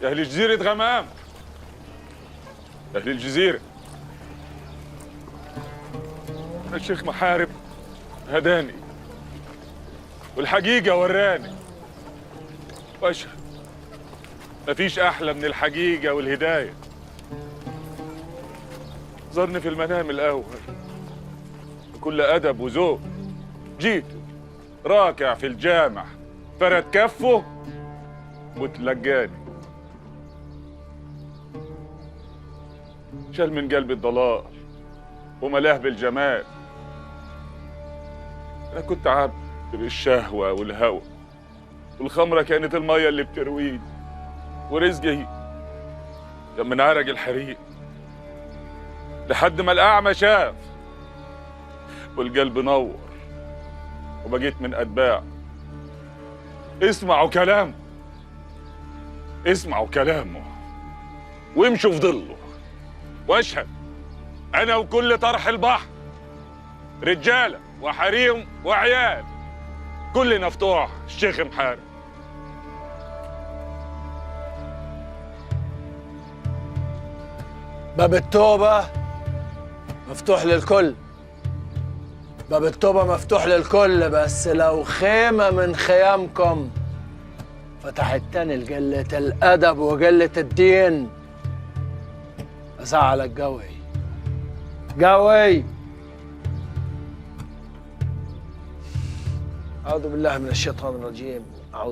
يا أهل جزيرة غمام، يا أهل الجزيرة، الشيخ محارب هداني والحقيقة وراني، وأشهد مفيش أحلى من الحقيقة والهداية. زارني في المنام الأول بكل أدب وذوق، جيته راكع في الجامع فرد كفه وتلقاني، شال من قلبي الضلال وملاه بالجمال. أنا كنت عبد بالشهوة والهوى، والخمرة كانت المية اللي بترويني، ورزقي كان من عرق الحريق، لحد ما الأعمى شاف والقلب نور وبقيت من أتباع. اسمعوا كلامه، اسمعوا كلامه وامشوا في ظله، واشهد أنا وكل طرح البحر، رجالة وحريم وعيال، كلنا فتوح الشيخ محارب. باب التوبة مفتوح للكل، باب التوبة مفتوح للكل، بس لو خيمة من خيامكم فتحت تاني لقلة الأدب وقلة الدين أزعلك قوي قوي. أعوذ بالله من الشيطان الرجيم.